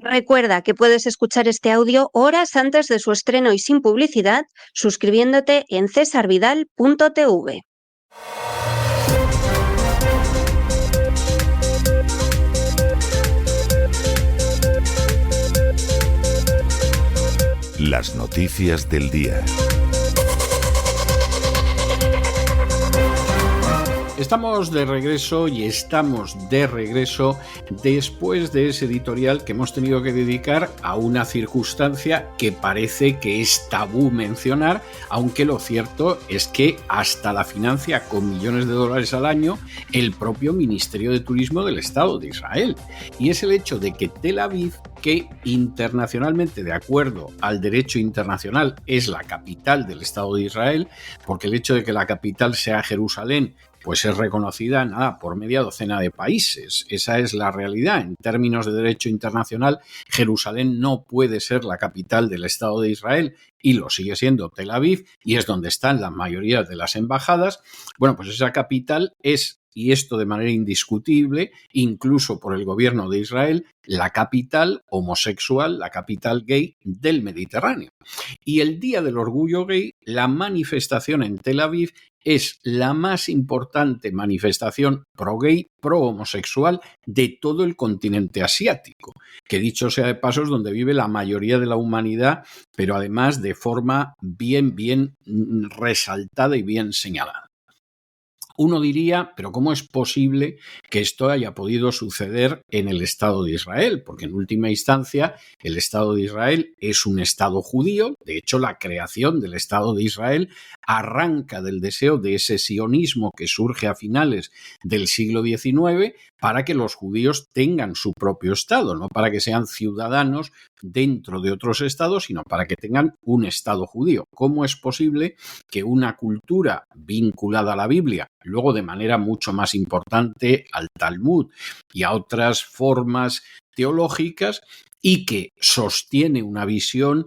Recuerda que puedes escuchar este audio horas antes de su estreno y sin publicidad suscribiéndote en cesarvidal.tv. Las noticias del día. Estamos de regreso después de ese editorial que hemos tenido que dedicar a una circunstancia que parece que es tabú mencionar, aunque lo cierto es que hasta la financia con millones de dólares al año el propio Ministerio de Turismo del Estado de Israel. Y es el hecho de que Tel Aviv, que internacionalmente, de acuerdo al derecho internacional, es la capital del Estado de Israel, porque el hecho de que la capital sea Jerusalén pues es reconocida por media docena de países. Esa es la realidad. En términos de derecho internacional, Jerusalén no puede ser la capital del Estado de Israel y lo sigue siendo Tel Aviv, y es donde están la mayoría de las embajadas. Bueno, pues esa capital es, y esto de manera indiscutible, incluso por el gobierno de Israel, la capital homosexual, la capital gay del Mediterráneo. Y el Día del Orgullo Gay, la manifestación en Tel Aviv, es la más importante manifestación pro-gay, pro-homosexual de todo el continente asiático, que dicho sea de paso es donde vive la mayoría de la humanidad, pero además de forma bien resaltada y bien señalada. Uno diría, pero ¿cómo es posible que esto haya podido suceder en el Estado de Israel? Porque en última instancia el Estado de Israel es un Estado judío. De hecho, la creación del Estado de Israel arranca del deseo de ese sionismo que surge a finales del siglo XIX para que los judíos tengan su propio Estado, no para que sean ciudadanos dentro de otros estados, sino para que tengan un Estado judío. ¿Cómo es posible que una cultura vinculada a la Biblia, luego de manera mucho más importante al Talmud y a otras formas teológicas, y que sostiene una visión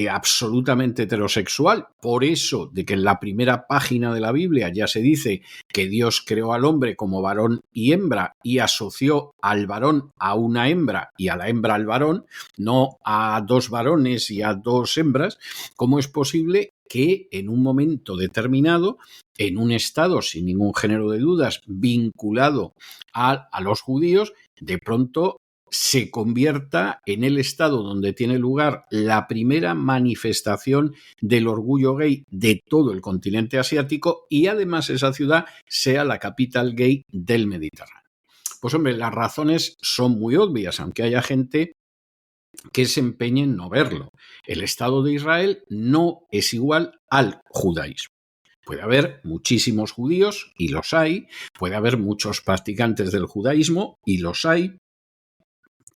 absolutamente heterosexual, por eso de que en la primera página de la Biblia ya se dice que Dios creó al hombre como varón y hembra y asoció al varón a una hembra y a la hembra al varón, no a dos varones y a dos hembras? ¿Cómo es posible que en un momento determinado, en un estado sin ningún género de dudas vinculado a los judíos, de pronto se convierta en el estado donde tiene lugar la primera manifestación del orgullo gay de todo el continente asiático, y además esa ciudad sea la capital gay del Mediterráneo? Pues hombre, las razones son muy obvias, aunque haya gente que se empeñe en no verlo. El Estado de Israel no es igual al judaísmo. Puede haber muchísimos judíos, y los hay, puede haber muchos practicantes del judaísmo, y los hay,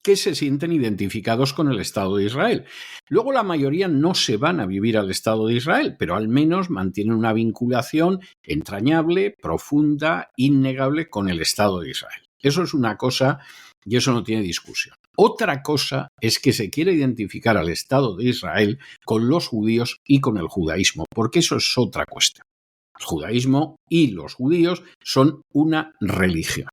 que se sienten identificados con el Estado de Israel. Luego la mayoría no se van a vivir al Estado de Israel, pero al menos mantienen una vinculación entrañable, profunda, innegable con el Estado de Israel. Eso es una cosa y eso no tiene discusión. Otra cosa es que se quiera identificar al Estado de Israel con los judíos y con el judaísmo, porque eso es otra cuestión. El judaísmo y los judíos son una religión.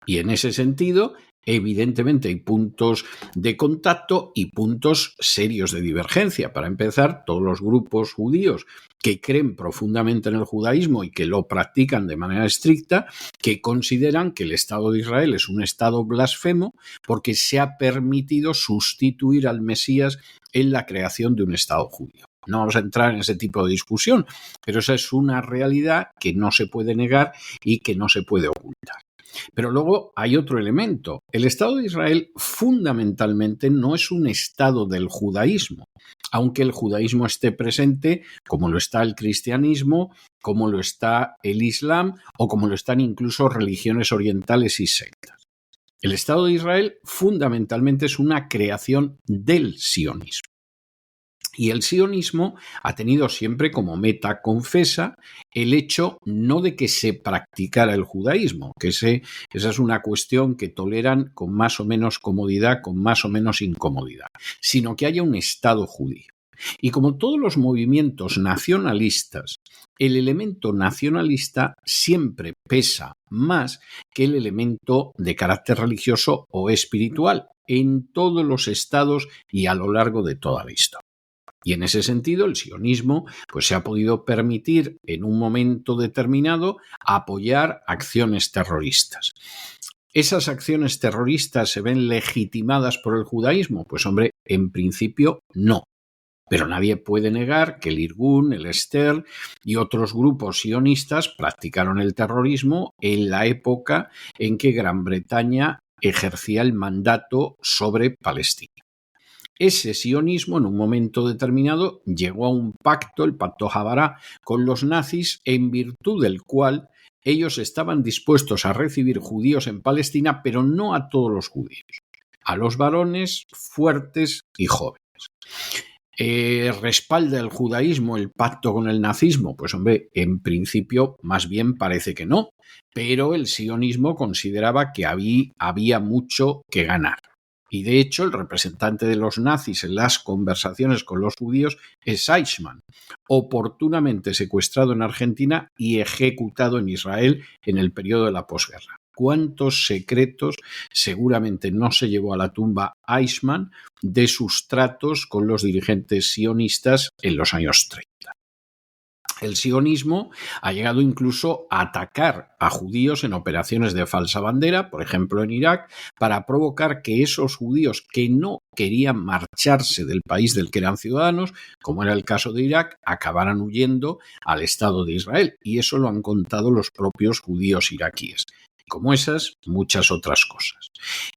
Y en ese sentido, evidentemente hay puntos de contacto y puntos serios de divergencia. Para empezar, todos los grupos judíos que creen profundamente en el judaísmo y que lo practican de manera estricta, que consideran que el Estado de Israel es un Estado blasfemo porque se ha permitido sustituir al Mesías en la creación de un Estado judío. No vamos a entrar en ese tipo de discusión, pero esa es una realidad que no se puede negar y que no se puede ocultar. Pero luego hay otro elemento. El Estado de Israel fundamentalmente no es un Estado del judaísmo, aunque el judaísmo esté presente, como lo está el cristianismo, como lo está el islam o como lo están incluso religiones orientales y sectas. El Estado de Israel fundamentalmente es una creación del sionismo. Y el sionismo ha tenido siempre como meta confesa el hecho no de que se practicara el judaísmo, que esa es una cuestión que toleran con más o menos comodidad, con más o menos incomodidad, sino que haya un Estado judío. Y como todos los movimientos nacionalistas, el elemento nacionalista siempre pesa más que el elemento de carácter religioso o espiritual en todos los estados y a lo largo de toda la historia. Y en ese sentido, el sionismo pues, se ha podido permitir en un momento determinado apoyar acciones terroristas. ¿Esas acciones terroristas se ven legitimadas por el judaísmo? Pues hombre, en principio no. Pero nadie puede negar que el Irgun, el Esther y otros grupos sionistas practicaron el terrorismo en la época en que Gran Bretaña ejercía el mandato sobre Palestina. Ese sionismo en un momento determinado llegó a un pacto, el pacto Habará, con los nazis, en virtud del cual ellos estaban dispuestos a recibir judíos en Palestina, pero no a todos los judíos, a los varones fuertes y jóvenes. ¿Respalda el judaísmo el pacto con el nazismo? Pues hombre, en principio más bien parece que no, pero el sionismo consideraba que había mucho que ganar. Y de hecho, el representante de los nazis en las conversaciones con los judíos es Eichmann, oportunamente secuestrado en Argentina y ejecutado en Israel en el periodo de la posguerra. ¿Cuántos secretos seguramente no se llevó a la tumba Eichmann de sus tratos con los dirigentes sionistas en los años 30? El sionismo ha llegado incluso a atacar a judíos en operaciones de falsa bandera, por ejemplo en Irak, para provocar que esos judíos que no querían marcharse del país del que eran ciudadanos, como era el caso de Irak, acabaran huyendo al Estado de Israel. Y eso lo han contado los propios judíos iraquíes. Como esas, muchas otras cosas.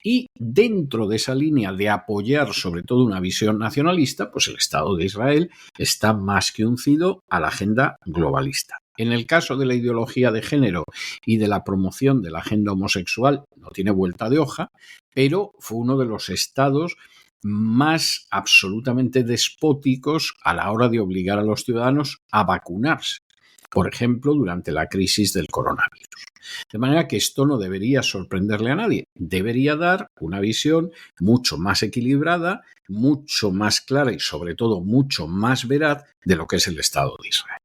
Y dentro de esa línea de apoyar sobre todo una visión nacionalista, pues el Estado de Israel está más que uncido a la agenda globalista. En el caso de la ideología de género y de la promoción de la agenda homosexual, no tiene vuelta de hoja, pero fue uno de los estados más absolutamente despóticos a la hora de obligar a los ciudadanos a vacunarse. Por ejemplo, durante la crisis del coronavirus. De manera que esto no debería sorprenderle a nadie. Debería dar una visión mucho más equilibrada, mucho más clara y sobre todo mucho más veraz de lo que es el Estado de Israel.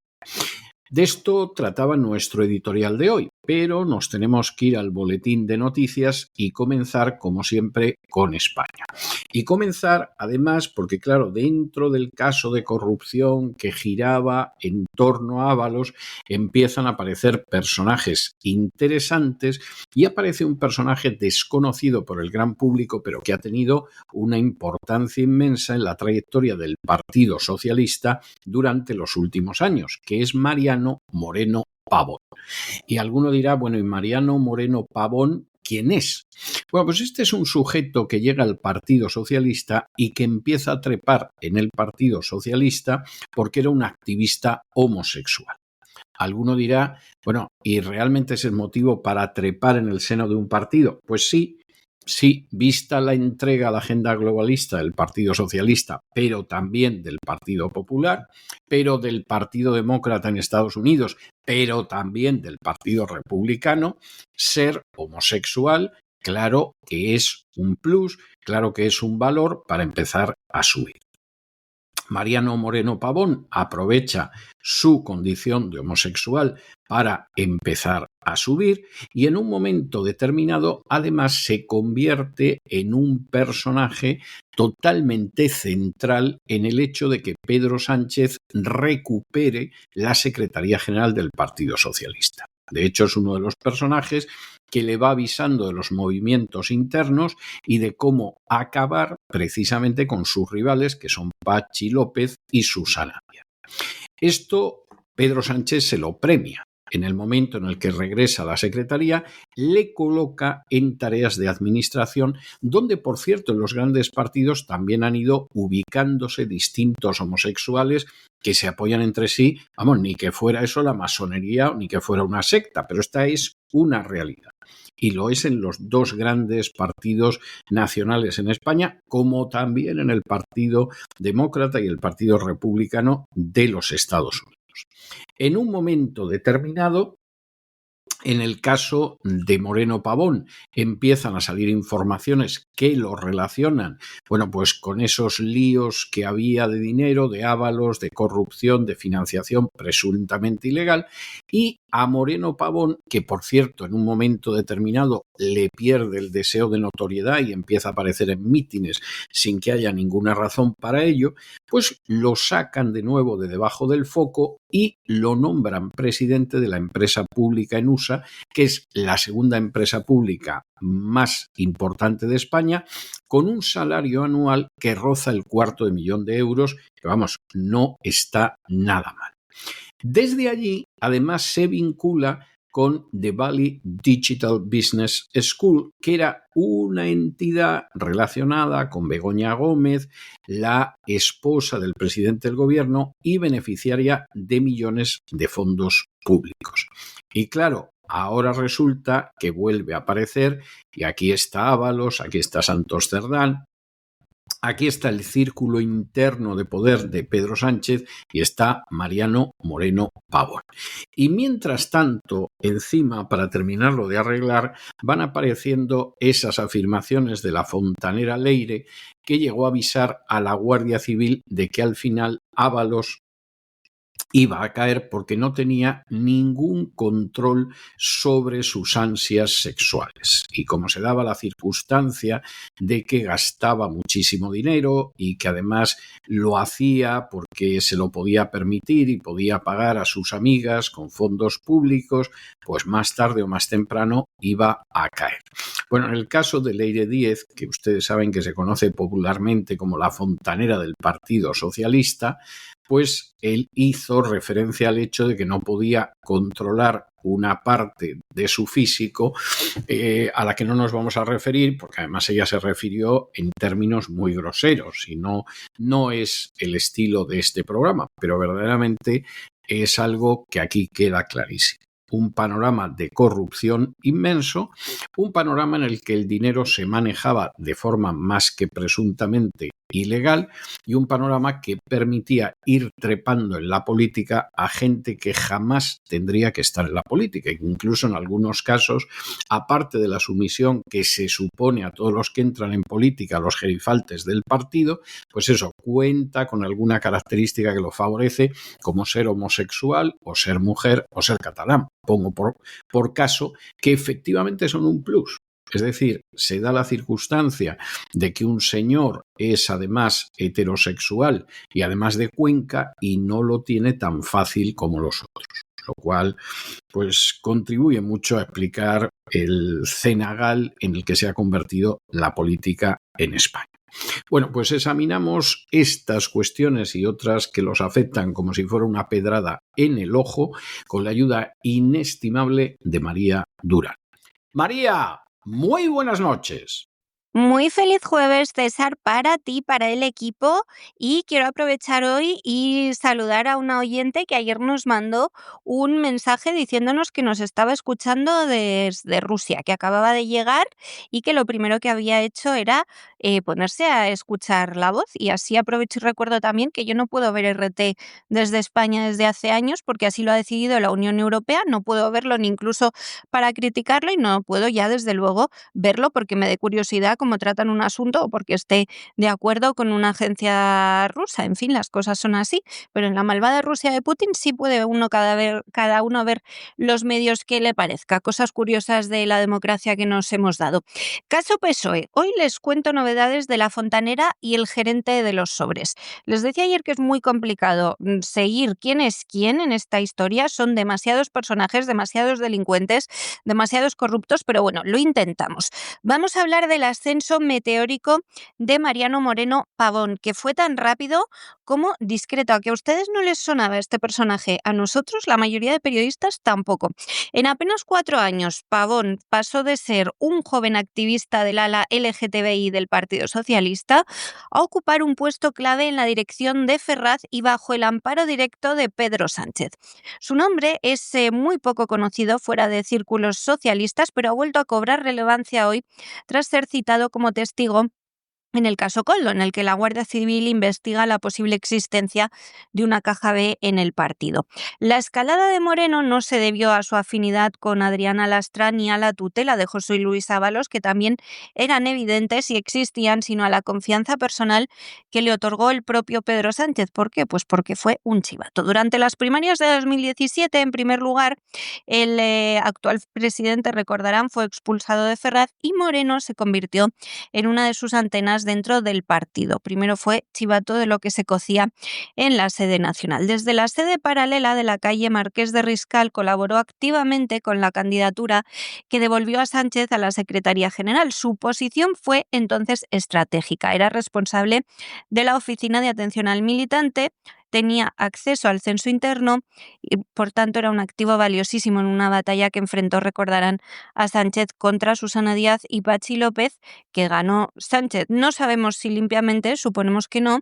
De esto trataba nuestro editorial de hoy, pero nos tenemos que ir al boletín de noticias y comenzar, como siempre, con España. Y comenzar, además, porque claro, dentro del caso de corrupción que giraba en torno a Ábalos, empiezan a aparecer personajes interesantes y aparece un personaje desconocido por el gran público, pero que ha tenido una importancia inmensa en la trayectoria del Partido Socialista durante los últimos años, que es Mariano Moreno Pavón. Y alguno dirá, bueno, ¿y Mariano Moreno Pavón quién es? Bueno, pues este es un sujeto que llega al Partido Socialista y que empieza a trepar en el Partido Socialista porque era un activista homosexual. Alguno dirá, bueno, ¿y realmente es el motivo para trepar en el seno de un partido? Pues sí, vista la entrega a la agenda globalista del Partido Socialista, pero también del Partido Popular, pero del Partido Demócrata en Estados Unidos, pero también del Partido Republicano, ser homosexual, claro que es un plus, claro que es un valor para empezar a subir. Mariano Moreno Pavón aprovecha su condición de homosexual para empezar a subir y en un momento determinado además se convierte en un personaje totalmente central en el hecho de que Pedro Sánchez recupere la Secretaría General del Partido Socialista. De hecho, es uno de los personajes que le va avisando de los movimientos internos y de cómo acabar precisamente con sus rivales, que son Pachi López y Susana Díaz. Esto Pedro Sánchez se lo premia. En el momento en el que regresa a la Secretaría, le coloca en tareas de administración, donde, por cierto, en los grandes partidos también han ido ubicándose distintos homosexuales que se apoyan entre sí, vamos, ni que fuera eso la masonería ni que fuera una secta, pero esta es una realidad. Y lo es en los dos grandes partidos nacionales en España, como también en el Partido Demócrata y el Partido Republicano de los Estados Unidos. En un momento determinado, En el caso de Moreno Pavón, empiezan a salir informaciones que lo relacionan, bueno, pues con esos líos que había de dinero, de ávalos, de corrupción, de financiación presuntamente ilegal, y a Moreno Pavón, que por cierto en un momento determinado le pierde el deseo de notoriedad y empieza a aparecer en mítines sin que haya ninguna razón para ello, pues lo sacan de nuevo de debajo del foco y lo nombran presidente de la empresa pública en USA, que es la segunda empresa pública más importante de España, con un salario anual que roza el €250,000, que vamos, no está nada mal. Desde allí, además, se vincula con The Valley Digital Business School, que era una entidad relacionada con Begoña Gómez, la esposa del presidente del gobierno y beneficiaria de millones de fondos públicos. Y claro, ahora resulta que vuelve a aparecer, y aquí está Ábalos, aquí está Santos Cerdán, aquí está el círculo interno de poder de Pedro Sánchez y está Mariano Moreno Pavón. Y mientras tanto, encima, para terminarlo de arreglar, van apareciendo esas afirmaciones de la fontanera Leire, que llegó a avisar a la Guardia Civil de que al final Ábalos iba a caer porque no tenía ningún control sobre sus ansias sexuales. Y como se daba la circunstancia de que gastaba muchísimo dinero y que además lo hacía porque se lo podía permitir y podía pagar a sus amigas con fondos públicos, pues más tarde o más temprano iba a caer. Bueno, en el caso de Leire Díez, que ustedes saben que se conoce popularmente como la fontanera del Partido Socialista, pues él hizo referencia al hecho de que no podía controlar una parte de su físico a la que no nos vamos a referir, porque además ella se refirió en términos muy groseros y no es el estilo de este programa, pero verdaderamente es algo que aquí queda clarísimo. Un panorama de corrupción inmenso, un panorama en el que el dinero se manejaba de forma más que presuntamente ilegal y un panorama que permitía ir trepando en la política a gente que jamás tendría que estar en la política. Incluso en algunos casos, aparte de la sumisión que se supone a todos los que entran en política, los gerifaltes del partido, pues eso cuenta con alguna característica que lo favorece, como ser homosexual o ser mujer o ser catalán. Pongo por caso que efectivamente son un plus. Es decir, se da la circunstancia de que un señor es además heterosexual y además de Cuenca y no lo tiene tan fácil como los otros, lo cual pues contribuye mucho a explicar el cenagal en el que se ha convertido la política en España. Bueno, pues examinamos estas cuestiones y otras que los afectan como si fuera una pedrada en el ojo con la ayuda inestimable de María Durán. María, muy buenas noches. Muy feliz jueves, César, para ti, para el equipo, y quiero aprovechar hoy y saludar a una oyente que ayer nos mandó un mensaje diciéndonos que nos estaba escuchando desde Rusia, que acababa de llegar y que lo primero que había hecho era ponerse a escuchar la voz. Y así aprovecho y recuerdo también que yo no puedo ver RT desde España desde hace años porque así lo ha decidido la Unión Europea, no puedo verlo ni incluso para criticarlo y no puedo ya desde luego verlo porque me dé curiosidad cómo tratan un asunto o porque esté de acuerdo con una agencia rusa. En fin, las cosas son así, pero en la malvada Rusia de Putin sí puede uno cada uno ver los medios que le parezca. Cosas curiosas de la democracia que nos hemos dado. Caso PSOE. Hoy les cuento novedades de la fontanera y el gerente de los sobres. Les decía ayer que es muy complicado seguir quién es quién en esta historia. Son demasiados personajes, demasiados delincuentes, demasiados corruptos, pero bueno, lo intentamos. Vamos a hablar del ascenso meteórico de Mariano Moreno Pavón, que fue tan rápido como discreto. A que a ustedes no les sonaba este personaje, a nosotros, la mayoría de periodistas, tampoco. En apenas 4 años, Pavón pasó de ser un joven activista del ala LGTBI del Partido Socialista a ocupar un puesto clave en la dirección de Ferraz y bajo el amparo directo de Pedro Sánchez. Su nombre es muy poco conocido fuera de círculos socialistas, pero ha vuelto a cobrar relevancia hoy tras ser citado como testigo en el caso Koldo, en el que la Guardia Civil investiga la posible existencia de una caja B en el partido. La escalada de Moreno no se debió a su afinidad con Adriana Lastra ni a la tutela de José Luis Ábalos, que también eran evidentes y existían, sino a la confianza personal que le otorgó el propio Pedro Sánchez. ¿Por qué? Pues porque fue un chivato. Durante las primarias de 2017, en primer lugar, el actual presidente, recordarán, fue expulsado de Ferraz y Moreno se convirtió en una de sus antenas dentro del partido. Primero fue chivato de lo que se cocía en la sede nacional. Desde la sede paralela de la calle Marqués de Riscal colaboró activamente con la candidatura que devolvió a Sánchez a la Secretaría General. Su posición fue entonces estratégica. Era responsable de la Oficina de Atención al Militante, tenía acceso al censo interno y, por tanto, era un activo valiosísimo en una batalla que enfrentó, recordarán, a Sánchez contra Susana Díaz y Patxi López, que ganó Sánchez. No sabemos si limpiamente, suponemos que no,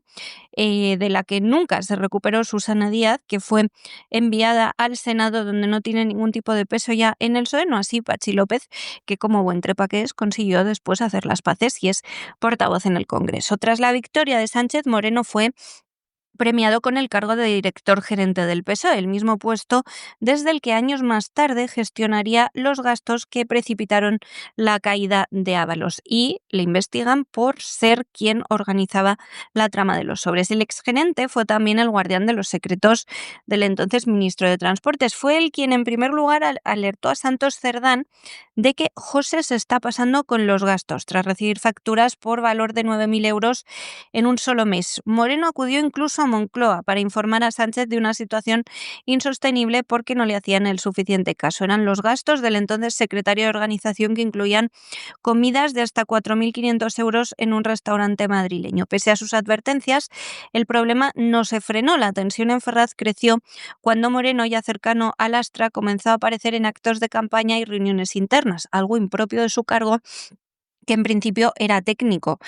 de la que nunca se recuperó Susana Díaz, que fue enviada al Senado, donde no tiene ningún tipo de peso ya en el PSOE, no así Patxi López, que como buen trepa que es, consiguió después hacer las paces y es portavoz en el Congreso. Tras la victoria de Sánchez, Moreno fue premiado con el cargo de director gerente del PSOE, el mismo puesto desde el que años más tarde gestionaría los gastos que precipitaron la caída de Ábalos, y le investigan por ser quien organizaba la trama de los sobres. El exgerente fue también el guardián de los secretos del entonces ministro de Transportes. Fue él quien en primer lugar alertó a Santos Cerdán de que José se está pasando con los gastos tras recibir facturas por valor de 9.000 euros en un solo mes. Moreno acudió incluso a Moncloa para informar a Sánchez de una situación insostenible porque no le hacían el suficiente caso. Eran los gastos del entonces secretario de Organización, que incluían comidas de hasta 4.500 euros en un restaurante madrileño. Pese a sus advertencias, el problema no se frenó. La tensión en Ferraz creció cuando Moreno, ya cercano a Lastra, comenzó a aparecer en actos de campaña y reuniones internas, algo impropio de su cargo, que en principio era técnico.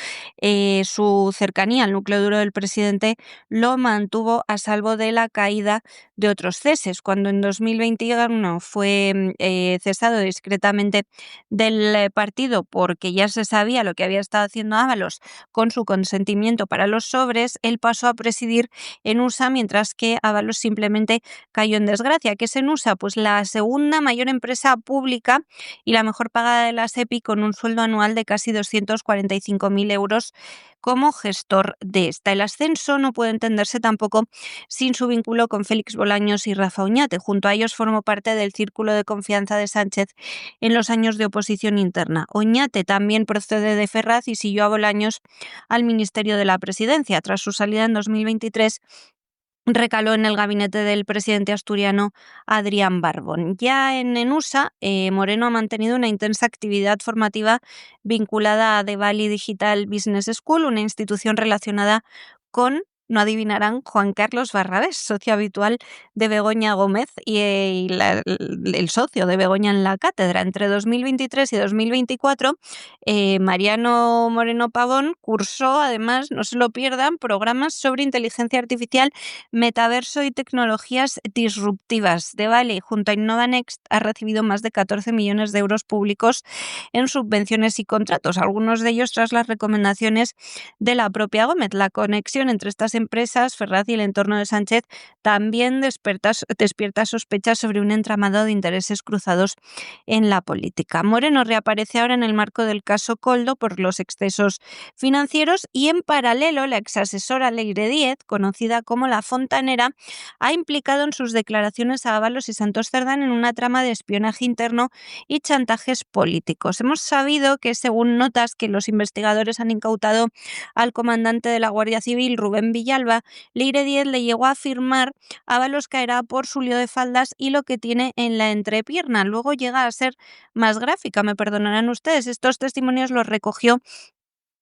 Su cercanía al núcleo duro del presidente lo mantuvo a salvo de la caída de otros ceses. Cuando en 2021 fue cesado discretamente del partido porque ya se sabía lo que había estado haciendo Ábalos con su consentimiento para los sobres, él pasó a presidir Enusa, mientras que Ábalos simplemente cayó en desgracia. ¿Qué es Enusa? Pues la segunda mayor empresa pública y la mejor pagada de la SEPI, con un sueldo anual de casi 245.000 euros como gestor de esta. El ascenso no puede entenderse tampoco sin su vínculo con Félix Bolaños y Rafa Oñate. Junto a ellos formó parte del círculo de confianza de Sánchez en los años de oposición interna. Oñate también procede de Ferraz y siguió a Bolaños al Ministerio de la Presidencia. Tras su salida en 2023, recaló en el gabinete del presidente asturiano Adrián Barbón. Ya en Enusa, Moreno ha mantenido una intensa actividad formativa vinculada a The Valley Digital Business School, una institución relacionada con, no adivinarán, Juan Carlos Barrabés, socio habitual de Begoña Gómez y el socio de Begoña en la cátedra. Entre 2023 y 2024, Mariano Moreno Pavón cursó, además, no se lo pierdan, programas sobre inteligencia artificial, metaverso y tecnologías disruptivas. De Vale, junto a InnovaNext, ha recibido más de 14 millones de euros públicos en subvenciones y contratos, algunos de ellos tras las recomendaciones de la propia Gómez. La conexión entre estas empresas, Ferraz y el entorno de Sánchez, también despierta sospechas sobre un entramado de intereses cruzados en la política. Moreno reaparece ahora en el marco del caso Koldo por los excesos financieros y, en paralelo, la exasesora Leire Díez, conocida como la Fontanera, ha implicado en sus declaraciones a Ábalos y Santos Cerdán en una trama de espionaje interno y chantajes políticos. Hemos sabido que, según notas que los investigadores han incautado al comandante de la Guardia Civil, Rubén Villalba, Leire Díez le llegó a afirmar: Ábalos caerá por su lío de faldas y lo que tiene en la entrepierna. Luego llega a ser más gráfica, me perdonarán ustedes. Estos testimonios los recogió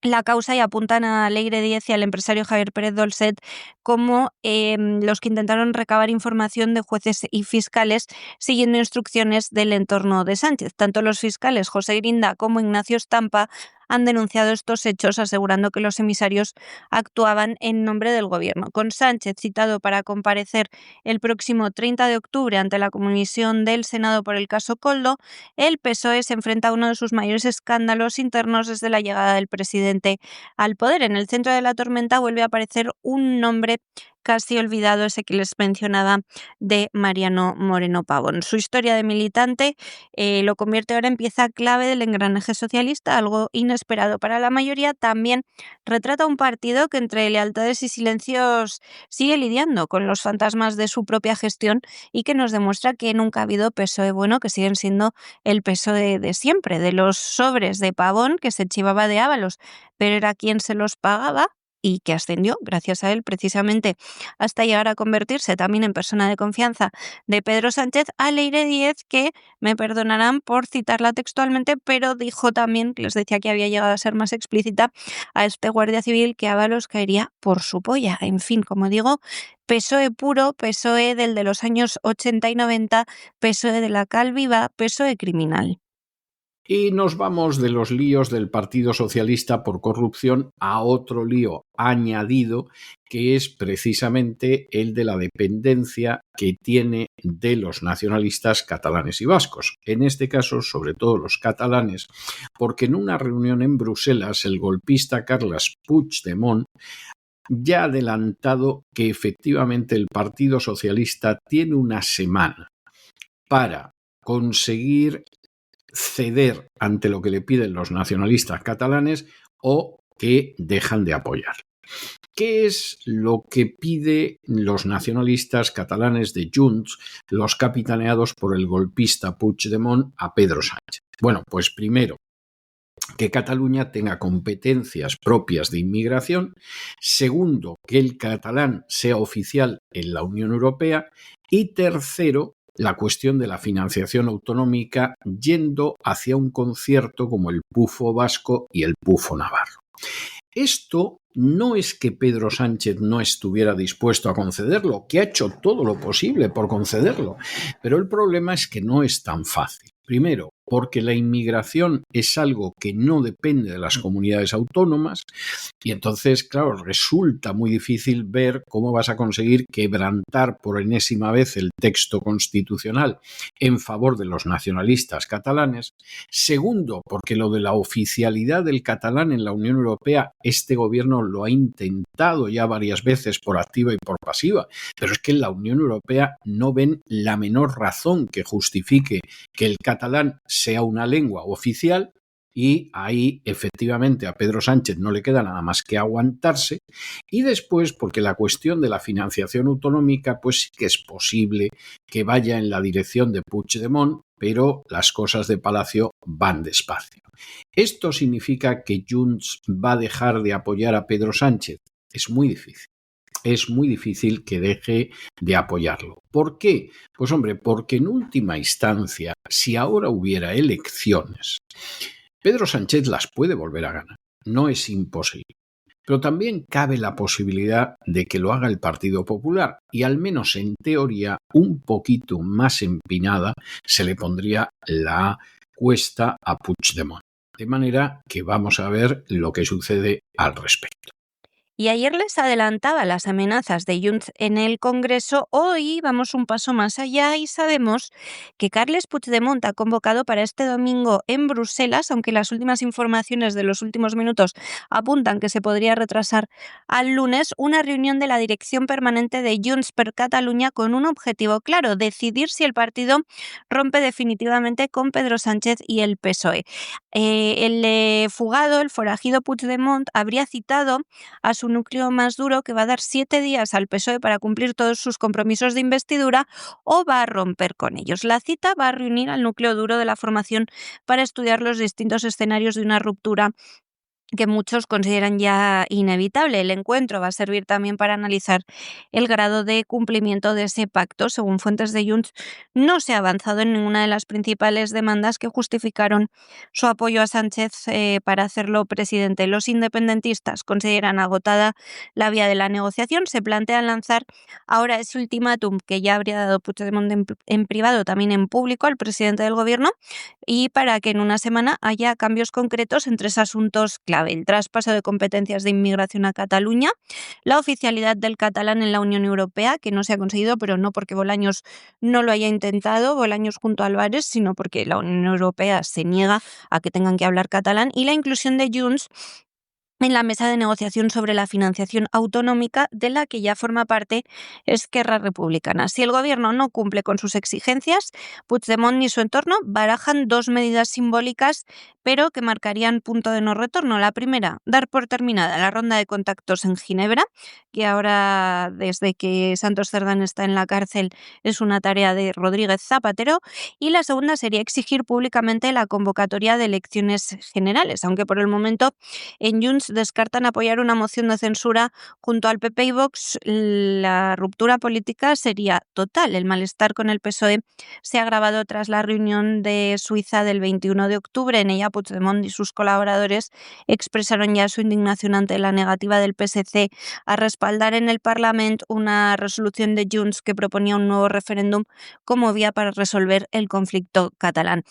la causa y apuntan a Leire Díez y al empresario Javier Pérez Dolcet como los que intentaron recabar información de jueces y fiscales siguiendo instrucciones del entorno de Sánchez. Tanto los fiscales José Grinda como Ignacio Estampa han denunciado estos hechos, asegurando que los emisarios actuaban en nombre del gobierno. Con Sánchez citado para comparecer el próximo 30 de octubre ante la Comisión del Senado por el caso Koldo, el PSOE se enfrenta a uno de sus mayores escándalos internos desde la llegada del presidente al poder. En el centro de la tormenta vuelve a aparecer un nombre casi olvidado, ese que les mencionaba, de Mariano Moreno Pavón. Su historia de militante lo convierte ahora en pieza clave del engranaje socialista, algo inesperado para la mayoría. También retrata un partido que entre lealtades y silencios sigue lidiando con los fantasmas de su propia gestión y que nos demuestra que nunca ha habido PSOE bueno, que siguen siendo el PSOE de siempre, de los sobres de Pavón que se chivaba de Ábalos, pero era quien se los pagaba y que ascendió gracias a él precisamente hasta llegar a convertirse también en persona de confianza de Pedro Sánchez, a Leire Díez, que me perdonarán por citarla textualmente, pero dijo también, les decía que había llegado a ser más explícita, a este guardia civil que Ábalos caería por su polla. En fin, como digo, PSOE puro, PSOE del de los años 80 y 90, PSOE de la cal viva, PSOE criminal. Y nos vamos de los líos del Partido Socialista por corrupción a otro lío añadido, que es precisamente el de la dependencia que tiene de los nacionalistas catalanes y vascos. En este caso, sobre todo los catalanes, porque en una reunión en Bruselas, el golpista Carles Puigdemont ya ha adelantado que efectivamente el Partido Socialista tiene una semana para conseguir ceder ante lo que le piden los nacionalistas catalanes o que dejan de apoyar. ¿Qué es lo que piden los nacionalistas catalanes de Junts, los capitaneados por el golpista Puigdemont, a Pedro Sánchez? Bueno, pues primero, que Cataluña tenga competencias propias de inmigración. Segundo, que el catalán sea oficial en la Unión Europea. Y tercero, la cuestión de la financiación autonómica yendo hacia un concierto como el Pufo vasco y el Pufo navarro. Esto no es que Pedro Sánchez no estuviera dispuesto a concederlo, que ha hecho todo lo posible por concederlo, pero el problema es que no es tan fácil. Primero, porque la inmigración es algo que no depende de las comunidades autónomas y entonces, claro, resulta muy difícil ver cómo vas a conseguir quebrantar por enésima vez el texto constitucional en favor de los nacionalistas catalanes. Segundo, porque lo de la oficialidad del catalán en la Unión Europea, este gobierno lo ha intentado ya varias veces por activa y por pasiva, pero es que en la Unión Europea no ven la menor razón que justifique que el catalán sea una lengua oficial y ahí efectivamente a Pedro Sánchez no le queda nada más que aguantarse. Y después porque la cuestión de la financiación autonómica pues sí que es posible que vaya en la dirección de Puigdemont, pero las cosas de Palacio van despacio. ¿Esto significa que Junts va a dejar de apoyar a Pedro Sánchez? Es muy difícil. Es muy difícil que deje de apoyarlo. ¿Por qué? Pues hombre, porque en última instancia, si ahora hubiera elecciones, Pedro Sánchez las puede volver a ganar. No es imposible. Pero también cabe la posibilidad de que lo haga el Partido Popular y al menos en teoría un poquito más empinada se le pondría la cuesta a Puigdemont. De manera que vamos a ver lo que sucede al respecto. Y ayer les adelantaba las amenazas de Junts en el Congreso. Hoy vamos un paso más allá y sabemos que Carles Puigdemont ha convocado para este domingo en Bruselas, aunque las últimas informaciones de los últimos minutos apuntan que se podría retrasar al lunes, una reunión de la dirección permanente de Junts per Catalunya con un objetivo claro: decidir si el partido rompe definitivamente con Pedro Sánchez y el PSOE. El fugado, el forajido Puigdemont, habría citado a su núcleo más duro, que va a dar 7 días al PSOE para cumplir todos sus compromisos de investidura, o va a romper con ellos. La cita va a reunir al núcleo duro de la formación para estudiar los distintos escenarios de una ruptura que muchos consideran ya inevitable. El encuentro va a servir también para analizar el grado de cumplimiento de ese pacto. Según fuentes de Junts, no se ha avanzado en ninguna de las principales demandas que justificaron su apoyo a Sánchez para hacerlo presidente. Los independentistas consideran agotada la vía de la negociación. Se plantean lanzar ahora ese ultimátum que ya habría dado Puigdemont en privado, también en público, al presidente del gobierno, y para que en una semana haya cambios concretos en 3 asuntos clave: el traspaso de competencias de inmigración a Cataluña, la oficialidad del catalán en la Unión Europea, que no se ha conseguido, pero no porque Bolaños no lo haya intentado, Bolaños junto a Álvarez, sino porque la Unión Europea se niega a que tengan que hablar catalán, y la inclusión de Junts en la mesa de negociación sobre la financiación autonómica, de la que ya forma parte Esquerra Republicana. Si el gobierno no cumple con sus exigencias, Puigdemont y su entorno barajan 2 medidas simbólicas, pero que marcarían punto de no retorno. La primera, dar por terminada la ronda de contactos en Ginebra, que ahora, desde que Santos Cerdán está en la cárcel, es una tarea de Rodríguez Zapatero. Y la segunda sería exigir públicamente la convocatoria de elecciones generales, aunque por el momento en Junts descartan apoyar una moción de censura junto al PP y Vox. La ruptura política sería total. El malestar con el PSOE se ha agravado tras la reunión de Suiza del 21 de octubre. En ella, Puigdemont y sus colaboradores expresaron ya su indignación ante la negativa del PSC a respaldar en el Parlamento una resolución de Junts que proponía un nuevo referéndum como vía para resolver el conflicto catalán.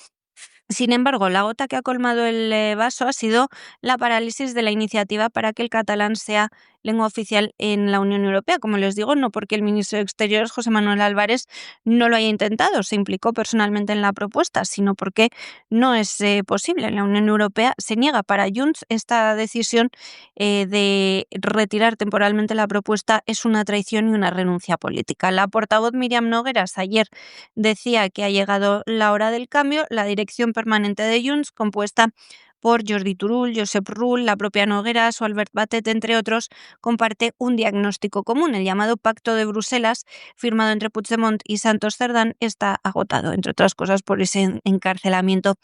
Sin embargo, la gota que ha colmado el vaso ha sido la parálisis de la iniciativa para que el catalán sea lengua oficial en la Unión Europea. Como les digo, no porque el ministro de Exteriores, José Manuel Álvarez, no lo haya intentado, se implicó personalmente en la propuesta, sino porque no es posible. La Unión Europea se niega. Para Junts, esta decisión de retirar temporalmente la propuesta es una traición y una renuncia política. La portavoz Míriam Nogueras ayer decía que ha llegado la hora del cambio. La dirección permanente de Junts, compuesta por Jordi Turull, Josep Rull, la propia Nogueras o Albert Batet, entre otros, comparte un diagnóstico común. El llamado Pacto de Bruselas, firmado entre Puigdemont y Santos Cerdán, está agotado, entre otras cosas por ese encarcelamiento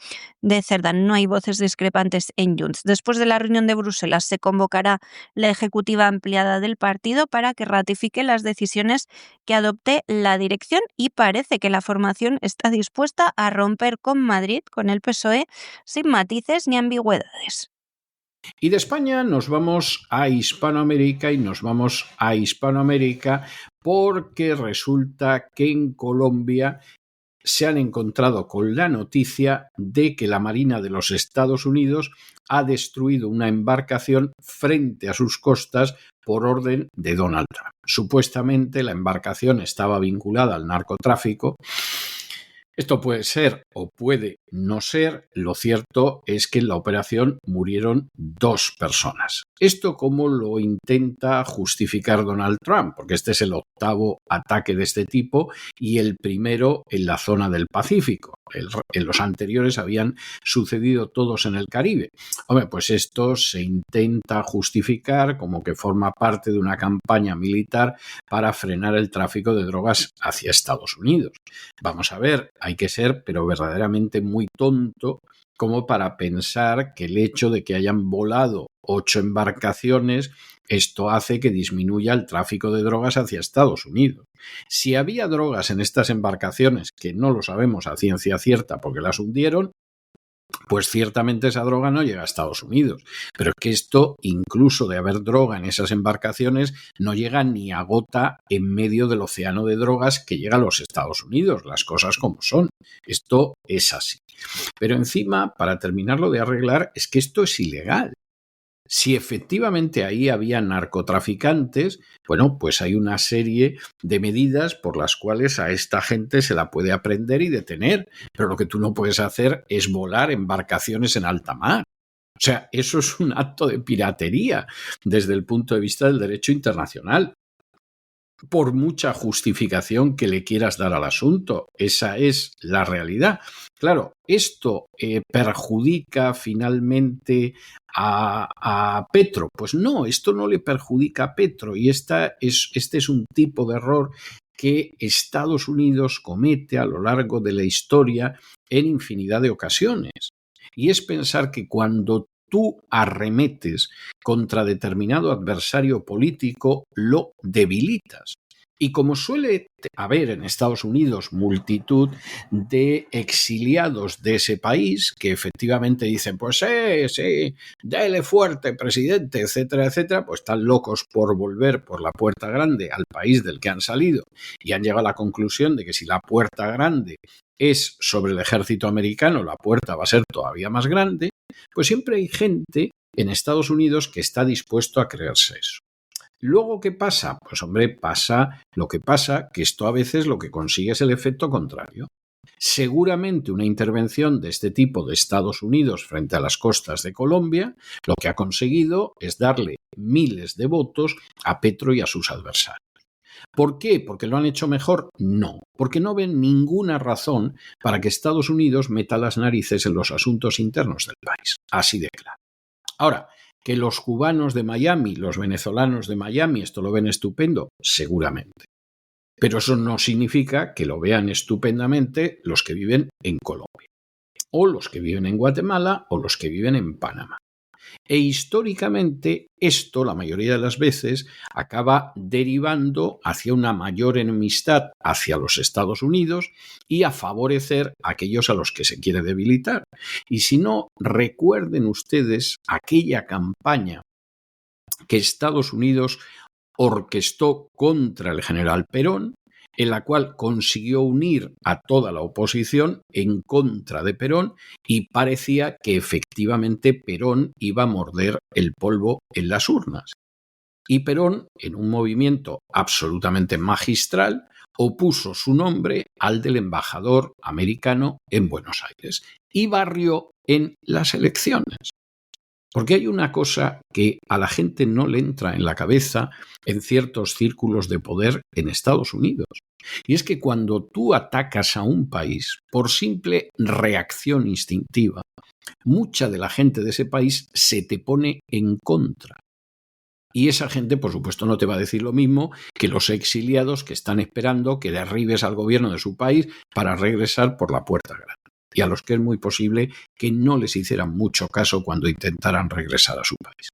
de Cerdán. No hay voces discrepantes en Junts. Después de la reunión de Bruselas se convocará la ejecutiva ampliada del partido para que ratifique las decisiones que adopte la dirección, y parece que la formación está dispuesta a romper con Madrid, con el PSOE, sin matices ni ambigüedades. Y de España nos vamos a Hispanoamérica porque resulta que en Colombia se han encontrado con la noticia de que la Marina de los Estados Unidos ha destruido una embarcación frente a sus costas por orden de Donald Trump. Supuestamente la embarcación estaba vinculada al narcotráfico. Esto puede ser o puede no ser. Lo cierto es que en la operación murieron 2 personas. ¿Esto cómo lo intenta justificar Donald Trump? Porque este es el 8º ataque de este tipo y el primero en la zona del Pacífico. En los anteriores habían sucedido todos en el Caribe. Hombre, pues esto se intenta justificar como que forma parte de una campaña militar para frenar el tráfico de drogas hacia Estados Unidos. Vamos a ver, hay que ser, pero verdaderamente muy tonto como para pensar que el hecho de que hayan volado 8 embarcaciones, esto hace que disminuya el tráfico de drogas hacia Estados Unidos. Si había drogas en estas embarcaciones, que no lo sabemos a ciencia cierta porque las hundieron, pues ciertamente esa droga no llega a Estados Unidos. Pero es que esto, incluso de haber droga en esas embarcaciones, no llega ni a gota en medio del océano de drogas que llega a los Estados Unidos. Las cosas como son. Esto es así. Pero encima, para terminarlo de arreglar, es que esto es ilegal. Si efectivamente ahí había narcotraficantes, bueno, pues hay una serie de medidas por las cuales a esta gente se la puede aprender y detener. Pero lo que tú no puedes hacer es volar embarcaciones en alta mar. O sea, eso es un acto de piratería desde el punto de vista del derecho internacional. Por mucha justificación que le quieras dar al asunto, esa es la realidad. Claro, esto perjudica finalmente a Petro. Pues no, esto no le perjudica a Petro, y este es un tipo de error que Estados Unidos comete a lo largo de la historia en infinidad de ocasiones. Y es pensar que cuando tú arremetes contra determinado adversario político, lo debilitas. Y como suele haber en Estados Unidos multitud de exiliados de ese país que efectivamente dicen, pues sí, dele fuerte, presidente, etcétera, etcétera, pues están locos por volver por la puerta grande al país del que han salido y han llegado a la conclusión de que si la puerta grande es sobre el ejército americano, la puerta va a ser todavía más grande, pues siempre hay gente en Estados Unidos que está dispuesto a creerse eso. Luego, ¿qué pasa? Pues hombre, pasa lo que pasa, que esto a veces lo que consigue es el efecto contrario. Seguramente una intervención de este tipo de Estados Unidos frente a las costas de Colombia, lo que ha conseguido es darle miles de votos a Petro y a sus adversarios. ¿Por qué? ¿Porque lo han hecho mejor? No, porque no ven ninguna razón para que Estados Unidos meta las narices en los asuntos internos del país. Así de claro. Ahora, que los cubanos de Miami, los venezolanos de Miami, esto lo ven estupendo, seguramente. Pero eso no significa que lo vean estupendamente los que viven en Colombia, o los que viven en Guatemala, o los que viven en Panamá. E históricamente esto, la mayoría de las veces, acaba derivando hacia una mayor enemistad hacia los Estados Unidos y a favorecer a aquellos a los que se quiere debilitar. Y si no, recuerden ustedes aquella campaña que Estados Unidos orquestó contra el general Perón, en la cual consiguió unir a toda la oposición en contra de Perón y parecía que efectivamente Perón iba a morder el polvo en las urnas. Y Perón, en un movimiento absolutamente magistral, opuso su nombre al del embajador americano en Buenos Aires y barrió en las elecciones. Porque hay una cosa que a la gente no le entra en la cabeza en ciertos círculos de poder en Estados Unidos. Y es que cuando tú atacas a un país por simple reacción instintiva, mucha de la gente de ese país se te pone en contra. Y esa gente, por supuesto, no te va a decir lo mismo que los exiliados que están esperando que derribes al gobierno de su país para regresar por la puerta grande. Y a los que es muy posible que no les hicieran mucho caso cuando intentaran regresar a su país.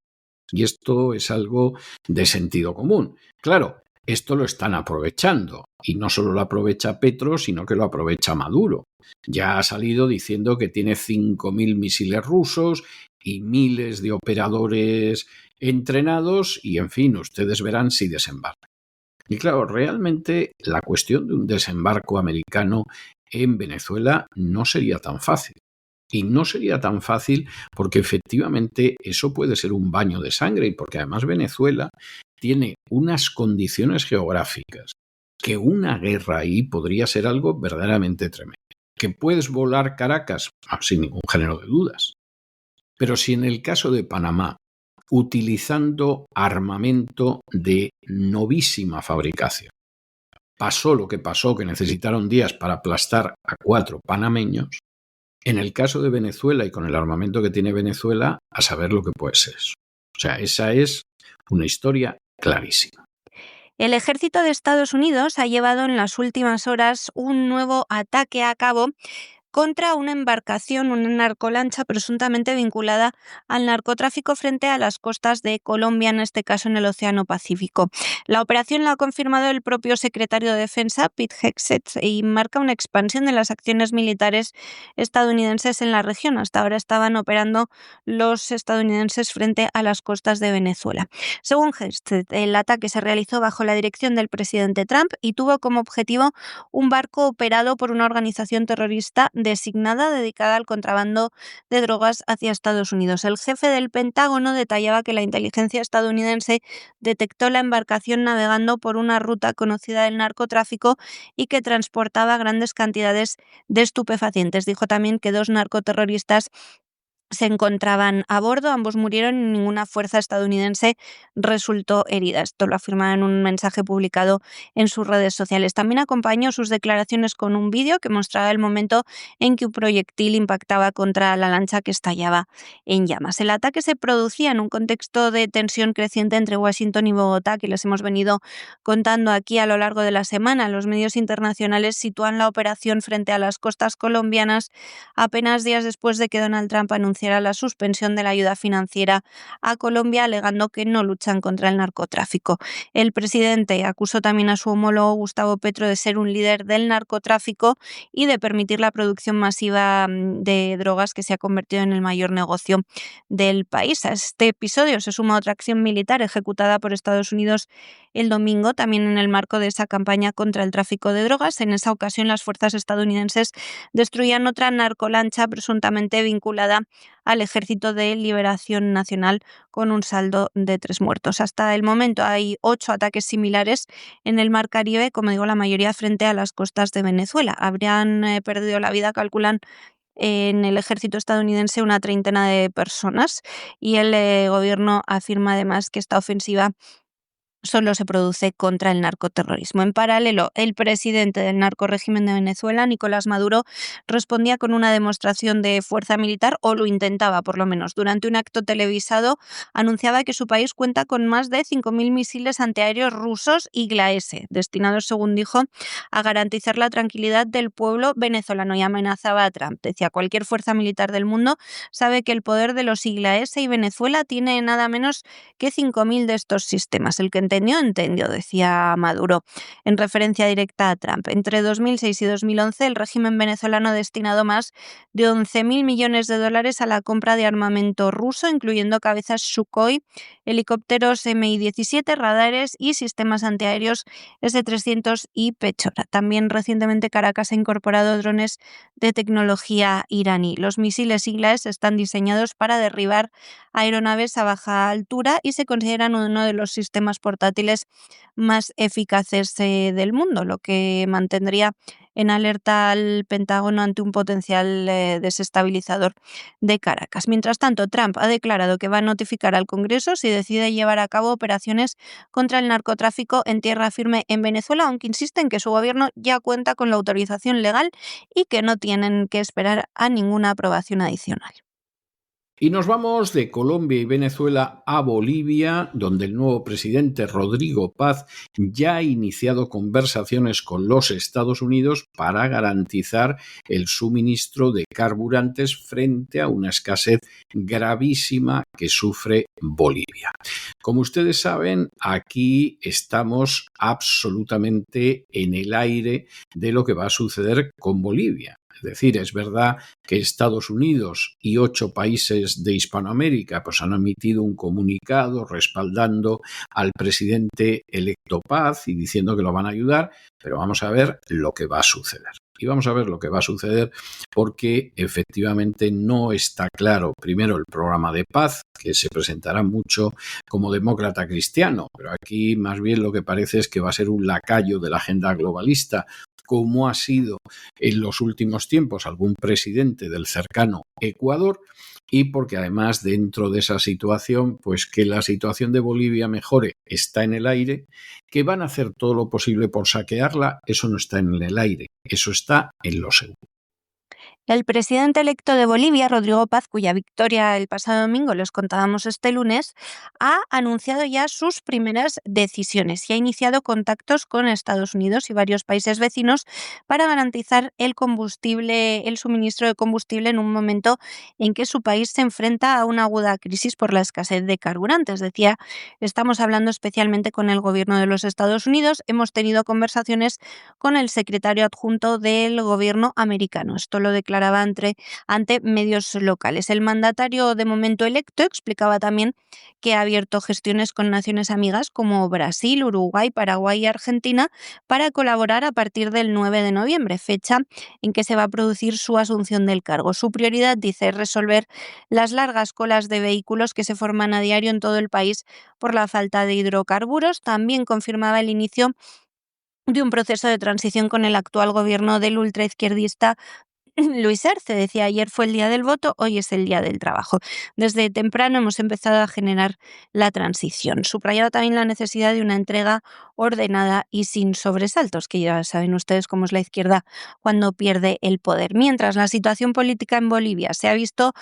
Y esto es algo de sentido común. Claro, esto lo están aprovechando. Y no solo lo aprovecha Petro, sino que lo aprovecha Maduro. Ya ha salido diciendo que tiene 5.000 misiles rusos y miles de operadores entrenados y, en fin, ustedes verán si desembarcan. Y claro, realmente la cuestión de un desembarco americano en Venezuela no sería tan fácil. Y no sería tan fácil porque efectivamente eso puede ser un baño de sangre y porque además Venezuela tiene unas condiciones geográficas que una guerra ahí podría ser algo verdaderamente tremendo. ¿Que puedes volar Caracas? Sin ningún género de dudas. Pero si en el caso de Panamá, utilizando armamento de novísima fabricación, pasó lo que pasó, que necesitaron días para aplastar a 4 panameños, en el caso de Venezuela y con el armamento que tiene Venezuela, a saber lo que puede ser eso. O sea, esa es una historia clarísima. El ejército de Estados Unidos ha llevado en las últimas horas un nuevo ataque a cabo contra una embarcación, una narcolancha presuntamente vinculada al narcotráfico frente a las costas de Colombia, en este caso en el Océano Pacífico. La operación la ha confirmado el propio secretario de Defensa, Pete Hegseth, y marca una expansión de las acciones militares estadounidenses en la región. Hasta ahora estaban operando los estadounidenses frente a las costas de Venezuela. Según Hegseth, el ataque se realizó bajo la dirección del presidente Trump y tuvo como objetivo un barco operado por una organización terrorista designada dedicada al contrabando de drogas hacia Estados Unidos. El jefe del Pentágono detallaba que la inteligencia estadounidense detectó la embarcación navegando por una ruta conocida del narcotráfico y que transportaba grandes cantidades de estupefacientes. Dijo también que 2 narcoterroristas se encontraban a bordo, ambos murieron y ninguna fuerza estadounidense resultó herida. Esto lo afirma en un mensaje publicado en sus redes sociales. También acompañó sus declaraciones con un vídeo que mostraba el momento en que un proyectil impactaba contra la lancha que estallaba en llamas. El ataque se producía en un contexto de tensión creciente entre Washington y Bogotá, que les hemos venido contando aquí a lo largo de la semana. Los medios internacionales sitúan la operación frente a las costas colombianas apenas días después de que Donald Trump anunció anunciara la suspensión de la ayuda financiera a Colombia, alegando que no luchan contra el narcotráfico. El presidente acusó también a su homólogo Gustavo Petro de ser un líder del narcotráfico y de permitir la producción masiva de drogas, que se ha convertido en el mayor negocio del país. A este episodio se suma otra acción militar ejecutada por Estados Unidos el domingo, también en el marco de esa campaña contra el tráfico de drogas. En esa ocasión, las fuerzas estadounidenses destruían otra narcolancha presuntamente vinculada al Ejército de Liberación Nacional, con un saldo de 3 muertos. Hasta el momento hay 8 ataques similares en el Mar Caribe, como digo, la mayoría frente a las costas de Venezuela. Habrían perdido la vida, calculan, en el ejército estadounidense una treintena de personas, y el gobierno afirma además que esta ofensiva solo se produce contra el narcoterrorismo. En paralelo, el presidente del narcorrégimen de Venezuela, Nicolás Maduro, respondía con una demostración de fuerza militar, o lo intentaba por lo menos. Durante un acto televisado anunciaba que su país cuenta con más de 5.000 misiles antiaéreos rusos Igla-S, destinados, según dijo, a garantizar la tranquilidad del pueblo venezolano, y amenazaba a Trump. Decía: cualquier fuerza militar del mundo sabe que el poder de los Igla-S, y Venezuela tiene nada menos que 5.000 de estos sistemas. El que entendió, decía Maduro, en referencia directa a Trump. Entre 2006 y 2011, el régimen venezolano ha destinado más de 11.000 millones de dólares a la compra de armamento ruso, incluyendo cabezas Sukhoi, helicópteros Mi-17, radares y sistemas antiaéreos S-300 y Pechora. También recientemente Caracas ha incorporado drones de tecnología iraní. Los misiles Igla-S están diseñados para derribar aeronaves a baja altura y se consideran uno de los sistemas portátiles más eficaces del mundo, lo que mantendría en alerta al Pentágono ante un potencial desestabilizador de Caracas. Mientras tanto, Trump ha declarado que va a notificar al Congreso si decide llevar a cabo operaciones contra el narcotráfico en tierra firme en Venezuela, aunque insiste en que su gobierno ya cuenta con la autorización legal y que no tienen que esperar a ninguna aprobación adicional. Y nos vamos de Colombia y Venezuela a Bolivia, donde el nuevo presidente Rodrigo Paz ya ha iniciado conversaciones con los Estados Unidos para garantizar el suministro de carburantes frente a una escasez gravísima que sufre Bolivia. Como ustedes saben, aquí estamos absolutamente en el aire de lo que va a suceder con Bolivia. Es decir, es verdad que Estados Unidos y 8 países de Hispanoamérica pues han emitido un comunicado respaldando al presidente electo Paz y diciendo que lo van a ayudar, pero vamos a ver lo que va a suceder. Y vamos a ver lo que va a suceder porque efectivamente no está claro, primero, el programa de paz, que se presentará mucho como demócrata cristiano, pero aquí más bien lo que parece es que va a ser un lacayo de la agenda globalista, como ha sido en los últimos tiempos algún presidente del cercano Ecuador, y porque además dentro de esa situación, pues que la situación de Bolivia mejore está en el aire. Que van a hacer todo lo posible por saquearla, eso no está en el aire, eso está en lo seguro. El presidente electo de Bolivia, Rodrigo Paz, cuya victoria el pasado domingo les contábamos este lunes, ha anunciado ya sus primeras decisiones y ha iniciado contactos con Estados Unidos y varios países vecinos para garantizar el suministro de combustible en un momento en que su país se enfrenta a una aguda crisis por la escasez de carburantes. Decía: estamos hablando especialmente con el gobierno de los Estados Unidos, hemos tenido conversaciones con el secretario adjunto del gobierno americano. Esto lo declaraba ante medios locales. El mandatario de momento electo explicaba también que ha abierto gestiones con naciones amigas como Brasil, Uruguay, Paraguay y Argentina para colaborar a partir del 9 de noviembre, fecha en que se va a producir su asunción del cargo. Su prioridad, dice, es resolver las largas colas de vehículos que se forman a diario en todo el país por la falta de hidrocarburos. También confirmaba el inicio de un proceso de transición con el actual gobierno del ultraizquierdista Luis Arce. Decía: ayer fue el día del voto, hoy es el día del trabajo. Desde temprano hemos empezado a generar la transición. Subrayaba también la necesidad de una entrega ordenada y sin sobresaltos, que ya saben ustedes cómo es la izquierda cuando pierde el poder. Mientras, la situación política en Bolivia se ha visto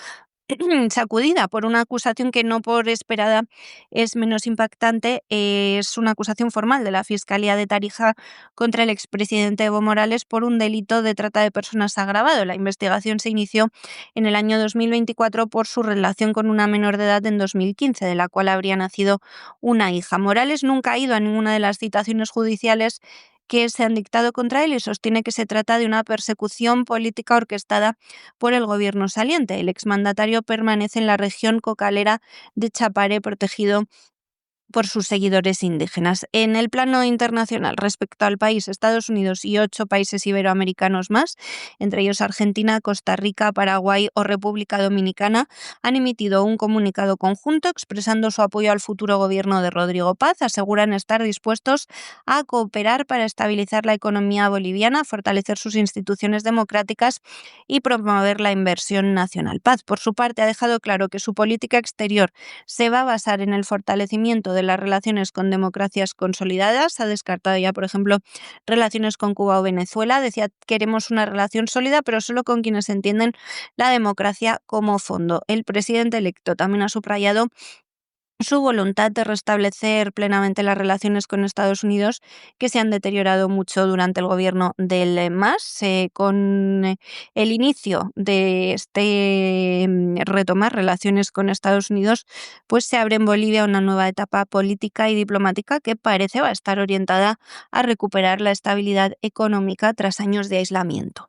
sacudida por una acusación que no por esperada es menos impactante. Es una acusación formal de la Fiscalía de Tarija contra el expresidente Evo Morales por un delito de trata de personas agravado. La investigación se inició en el año 2024 por su relación con una menor de edad en 2015, de la cual habría nacido una hija. Morales nunca ha ido a ninguna de las citaciones judiciales que se han dictado contra él y sostiene que se trata de una persecución política orquestada por el gobierno saliente. El exmandatario permanece en la región cocalera de Chapare, protegido por sus seguidores indígenas. En el plano internacional, respecto al país, Estados Unidos y 8 países iberoamericanos más, entre ellos Argentina, Costa Rica, Paraguay o República Dominicana, han emitido un comunicado conjunto expresando su apoyo al futuro gobierno de Rodrigo Paz. Aseguran estar dispuestos a cooperar para estabilizar la economía boliviana, fortalecer sus instituciones democráticas y promover la inversión nacional. Paz, por su parte, ha dejado claro que su política exterior se va a basar en el fortalecimiento de las relaciones con democracias consolidadas. Ha descartado ya, por ejemplo, relaciones con Cuba o Venezuela. Decía, queremos una relación sólida, pero solo con quienes entienden la democracia como fondo. El presidente electo también ha subrayado su voluntad de restablecer plenamente las relaciones con Estados Unidos, que se han deteriorado mucho durante el gobierno del MAS. Con el inicio de retomar relaciones con Estados Unidos, pues se abre en Bolivia una nueva etapa política y diplomática que parece va a estar orientada a recuperar la estabilidad económica tras años de aislamiento.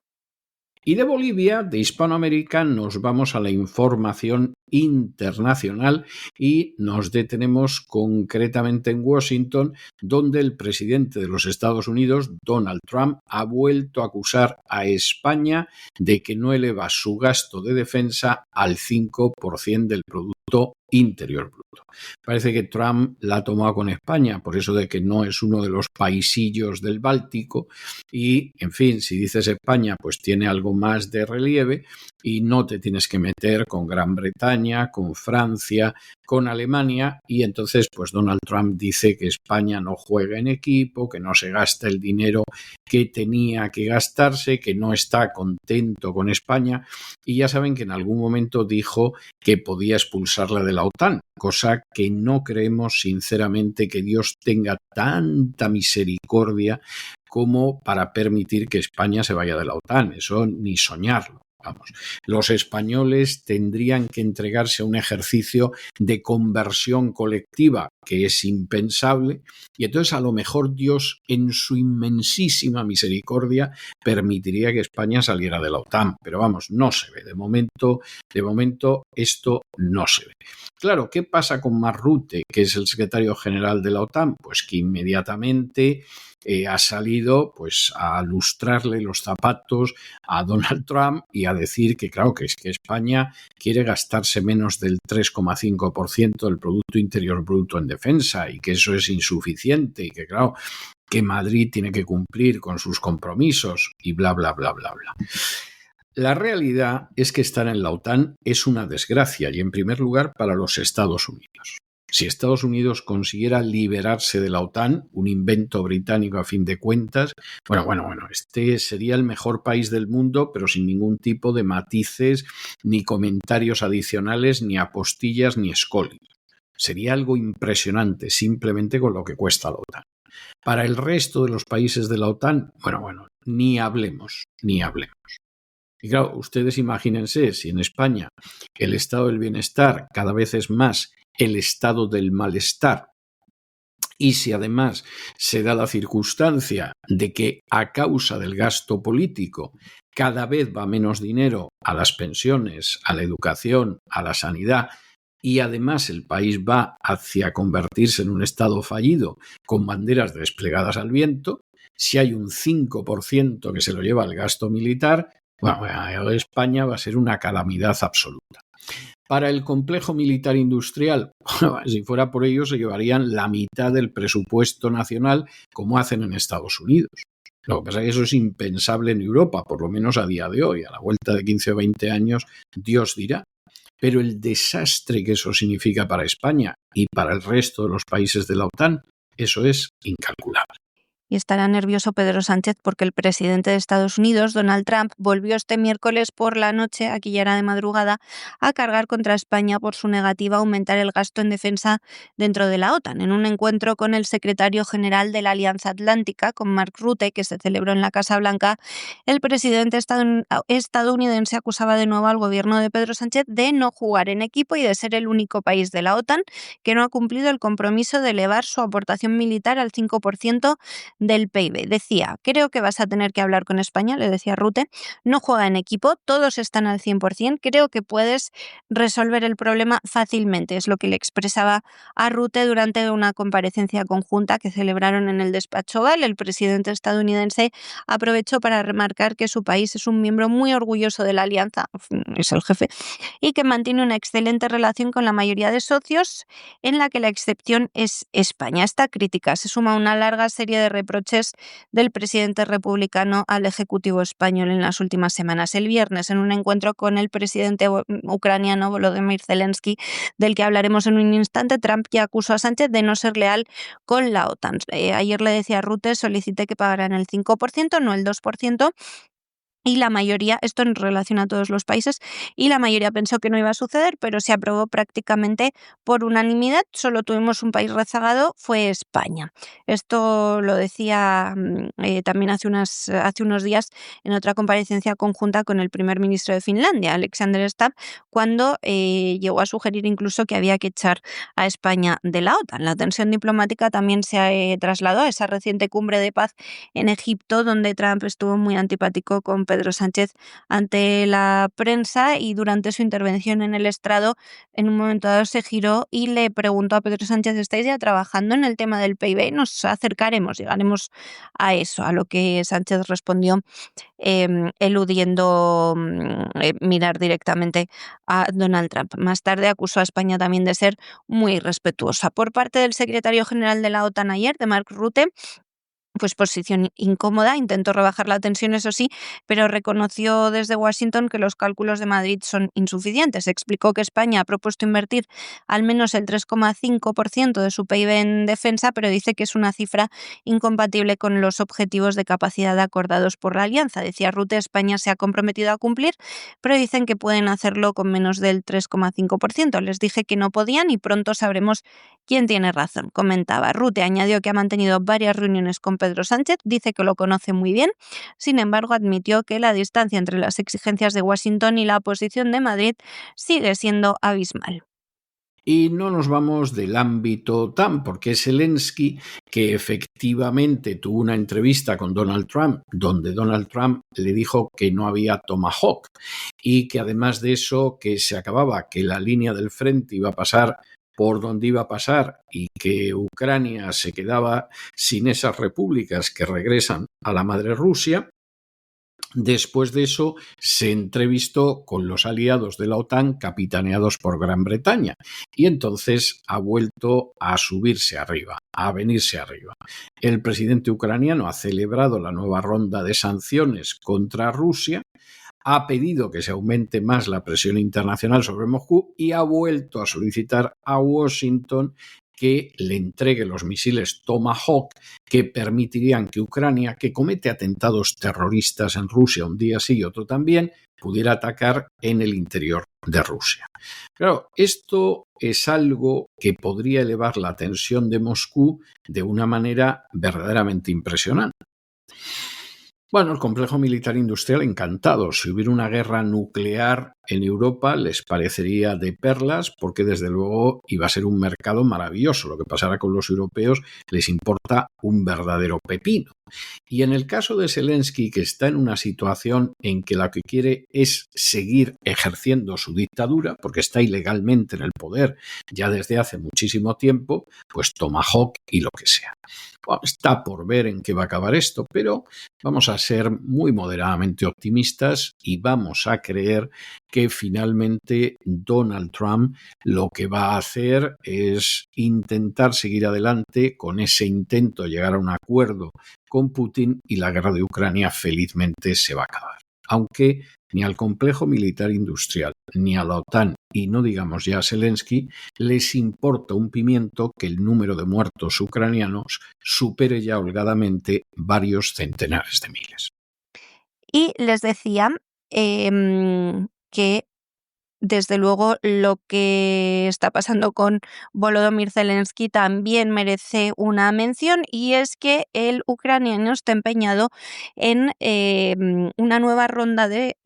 Y de Bolivia, de Hispanoamérica, nos vamos a la información internacional y nos detenemos concretamente en Washington, donde el presidente de los Estados Unidos, Donald Trump, ha vuelto a acusar a España de que no eleva su gasto de defensa al 5% del Producto Interior Bruto. Parece que Trump la ha tomado con España, por eso de que no es uno de los paisillos del Báltico y, en fin, si dices España, pues tiene algo más de relieve y no te tienes que meter con Gran Bretaña, con Francia, con Alemania y entonces pues Donald Trump dice que España no juega en equipo, que no se gasta el dinero que tenía que gastarse, que no está contento con España y ya saben que en algún momento dijo que podía expulsarla de la OTAN, cosa que no creemos sinceramente que Dios tenga tanta misericordia como para permitir que España se vaya de la OTAN, eso ni soñarlo. Vamos, los españoles tendrían que entregarse a un ejercicio de conversión colectiva que es impensable y entonces a lo mejor Dios en su inmensísima misericordia permitiría que España saliera de la OTAN, pero vamos, no se ve, de momento esto no se ve. Claro, ¿qué pasa con Mark Rutte, que es el secretario general de la OTAN? Pues que inmediatamente ha salido pues a lustrarle los zapatos a Donald Trump y a decir que claro que es que España quiere gastarse menos del 3,5% del Producto Interior Bruto en defensa y que eso es insuficiente y que claro que Madrid tiene que cumplir con sus compromisos y bla bla bla bla bla. La realidad es que estar en la OTAN es una desgracia y en primer lugar para los Estados Unidos. Si Estados Unidos consiguiera liberarse de la OTAN, un invento británico a fin de cuentas, bueno, este sería el mejor país del mundo, pero sin ningún tipo de matices, ni comentarios adicionales, ni apostillas, ni escolio. Sería algo impresionante, simplemente con lo que cuesta la OTAN. Para el resto de los países de la OTAN, bueno, ni hablemos. Y claro, ustedes imagínense, si en España el estado del bienestar cada vez es más el estado del malestar y si además se da la circunstancia de que a causa del gasto político cada vez va menos dinero a las pensiones, a la educación, a la sanidad y además el país va hacia convertirse en un estado fallido con banderas desplegadas al viento, si hay un 5% que se lo lleva al gasto militar, bueno, España va a ser una calamidad absoluta. Para el complejo militar industrial, si fuera por ello, se llevarían la mitad del presupuesto nacional como hacen en Estados Unidos. Lo que pasa es que eso es impensable en Europa, por lo menos a día de hoy. A la vuelta de 15 o 20 años, Dios dirá. Pero el desastre que eso significa para España y para el resto de los países de la OTAN, eso es incalculable. y estará nervioso Pedro Sánchez porque el presidente de Estados Unidos, Donald Trump, volvió este miércoles por la noche, aquí ya era de madrugada, a cargar contra España por su negativa a aumentar el gasto en defensa dentro de la OTAN. En un encuentro con el secretario general de la Alianza Atlántica, con Mark Rutte, que se celebró en la Casa Blanca, el presidente estadounidense acusaba de nuevo al gobierno de Pedro Sánchez de no jugar en equipo y de ser el único país de la OTAN que no ha cumplido el compromiso de elevar su aportación militar al 5% del PIB. Decía, creo que vas a tener que hablar con España, le decía Rutte, no juega en equipo, todos están al 100%, creo que puedes resolver el problema fácilmente, es lo que le expresaba a Rutte durante una comparecencia conjunta que celebraron en el despacho Oval. El presidente estadounidense aprovechó para remarcar que su país es un miembro muy orgulloso de la alianza, es el jefe, y que mantiene una excelente relación con la mayoría de socios, en la que la excepción es España. A esta crítica se suma una larga serie de reproches del presidente republicano al Ejecutivo español en las últimas semanas. El viernes, en un encuentro con el presidente ucraniano Volodymyr Zelensky, del que hablaremos en un instante, Trump ya acusó a Sánchez de no ser leal con la OTAN. Ayer le decía a Rutte, solicité que pagaran el 5%, no el 2%, y la mayoría, esto en relación a todos los países, y la mayoría pensó que no iba a suceder, pero se aprobó prácticamente por unanimidad. Solo tuvimos un país rezagado, fue España. Esto lo decía también hace unos días en otra comparecencia conjunta con el primer ministro de Finlandia, Alexander Stubb, cuando llegó a sugerir incluso que había que echar a España de la OTAN. La tensión diplomática también se trasladó a esa reciente cumbre de paz en Egipto, donde Trump estuvo muy antipático con Pedro Sánchez ante la prensa, y durante su intervención en el estrado, en un momento dado se giró y le preguntó a Pedro Sánchez, ¿estáis ya trabajando en el tema del PIB? Nos acercaremos, llegaremos a eso, a lo que Sánchez respondió eludiendo mirar directamente a Donald Trump. Más tarde acusó a España también de ser muy irrespetuosa. Por parte del secretario general de la OTAN ayer, de Mark Rutte, pues posición incómoda, intentó rebajar la tensión, eso sí, pero reconoció desde Washington que los cálculos de Madrid son insuficientes. Explicó que España ha propuesto invertir al menos el 3,5% de su PIB en defensa, pero dice que es una cifra incompatible con los objetivos de capacidad acordados por la alianza. Decía Rutte, España se ha comprometido a cumplir, pero dicen que pueden hacerlo con menos del 3,5%. Les dije que no podían y pronto sabremos quién tiene razón, comentaba. Rutte añadió que ha mantenido varias reuniones con Pedro Sánchez, dice que lo conoce muy bien, sin embargo admitió que la distancia entre las exigencias de Washington y la posición de Madrid sigue siendo abismal. Y no nos vamos del ámbito OTAN, porque Zelensky, que efectivamente tuvo una entrevista con Donald Trump, donde Donald Trump le dijo que no había Tomahawk y que además de eso, que se acababa, que la línea del frente iba a pasar por donde iba a pasar y que Ucrania se quedaba sin esas repúblicas que regresan a la madre Rusia. Después de eso se entrevistó con los aliados de la OTAN capitaneados por Gran Bretaña y entonces ha vuelto a subirse arriba, a venirse arriba. El presidente ucraniano ha celebrado la nueva ronda de sanciones contra Rusia, ha pedido que se aumente más la presión internacional sobre Moscú y ha vuelto a solicitar a Washington que le entregue los misiles Tomahawk que permitirían que Ucrania, que comete atentados terroristas en Rusia un día sí y otro también, pudiera atacar en el interior de Rusia. Claro, esto es algo que podría elevar la tensión de Moscú de una manera verdaderamente impresionante. Bueno, el complejo militar industrial encantado. Si hubiera una guerra nuclear en Europa les parecería de perlas porque desde luego iba a ser un mercado maravilloso. Lo que pasara con los europeos les importa un verdadero pepino. Y en el caso de Zelensky, que está en una situación en que lo que quiere es seguir ejerciendo su dictadura, porque está ilegalmente en el poder ya desde hace muchísimo tiempo, pues Tomahawk y lo que sea. Bueno, está por ver en qué va a acabar esto, pero vamos a ser muy moderadamente optimistas y vamos a creer que finalmente Donald Trump lo que va a hacer es intentar seguir adelante con ese intento de llegar a un acuerdo con Putin y la guerra de Ucrania felizmente se va a acabar. Aunque ni al complejo militar industrial ni a la OTAN y no digamos ya a Zelensky les importa un pimiento que el número de muertos ucranianos supere ya holgadamente varios centenares de miles. Y les decía que desde luego lo que está pasando con Volodymyr Zelensky también merece una mención, y es que el ucraniano está empeñado en una nueva ronda de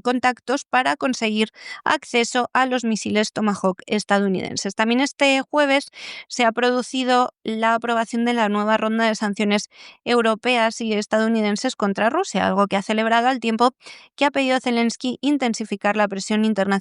contactos para conseguir acceso a los misiles Tomahawk estadounidenses. También este jueves se ha producido la aprobación de la nueva ronda de sanciones europeas y estadounidenses contra Rusia, algo que ha celebrado al tiempo que ha pedido Zelensky intensificar la presión internacional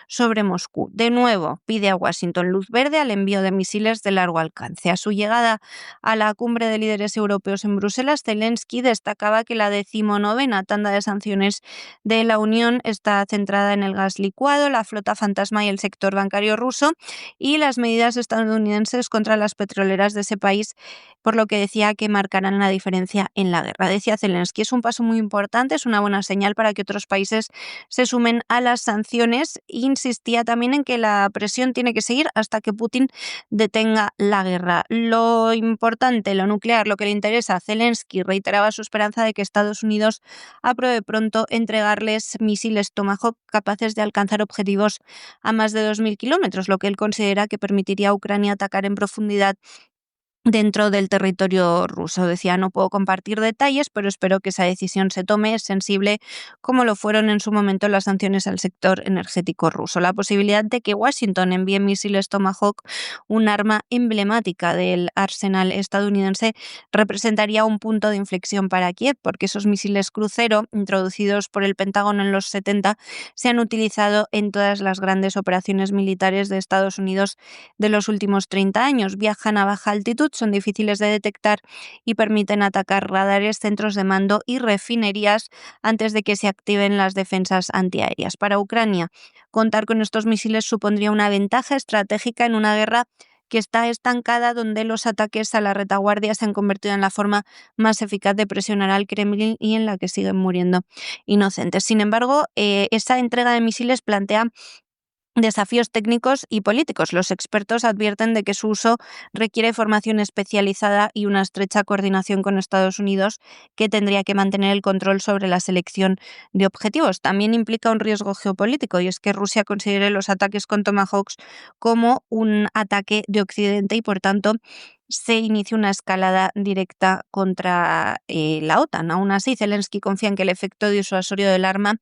sobre Moscú. De nuevo, pide a Washington luz verde al envío de misiles de largo alcance. A su llegada a la cumbre de líderes europeos en Bruselas, Zelensky destacaba que la 19ª tanda de sanciones de la Unión está centrada en el gas licuado, la flota fantasma y el sector bancario ruso, y las medidas estadounidenses contra las petroleras de ese país, por lo que decía que marcarán la diferencia en la guerra. Decía Zelensky, es un paso muy importante, es una buena señal para que otros países se sumen a las sanciones. Insistía también en que la presión tiene que seguir hasta que Putin detenga la guerra. Lo importante, lo nuclear, lo que le interesa a Zelensky, reiteraba su esperanza de que Estados Unidos apruebe pronto entregarles misiles Tomahawk capaces de alcanzar objetivos a más de 2.000 kilómetros, lo que él considera que permitiría a Ucrania atacar en profundidad dentro del territorio ruso. Decía, no puedo compartir detalles, pero espero que esa decisión se tome. Es sensible, como lo fueron en su momento las sanciones al sector energético ruso. La posibilidad de que Washington envíe misiles Tomahawk, un arma emblemática del arsenal estadounidense, representaría un punto de inflexión para Kiev, porque esos misiles crucero, introducidos por el Pentágono en los 70, se han utilizado en todas las grandes operaciones militares de Estados Unidos de los últimos 30 años. Viajan a baja altitud, son difíciles de detectar y permiten atacar radares, centros de mando y refinerías antes de que se activen las defensas antiaéreas. Para Ucrania, contar con estos misiles supondría una ventaja estratégica en una guerra que está estancada, donde los ataques a la retaguardia se han convertido en la forma más eficaz de presionar al Kremlin y en la que siguen muriendo inocentes. Sin embargo, esa entrega de misiles plantea desafíos técnicos y políticos. Los expertos advierten de que su uso requiere formación especializada y una estrecha coordinación con Estados Unidos, que tendría que mantener el control sobre la selección de objetivos. También implica un riesgo geopolítico, y es que Rusia considere los ataques con Tomahawks como un ataque de Occidente y, por tanto, se inicia una escalada directa contra la OTAN. Aún así, Zelensky confía en que el efecto disuasorio del arma,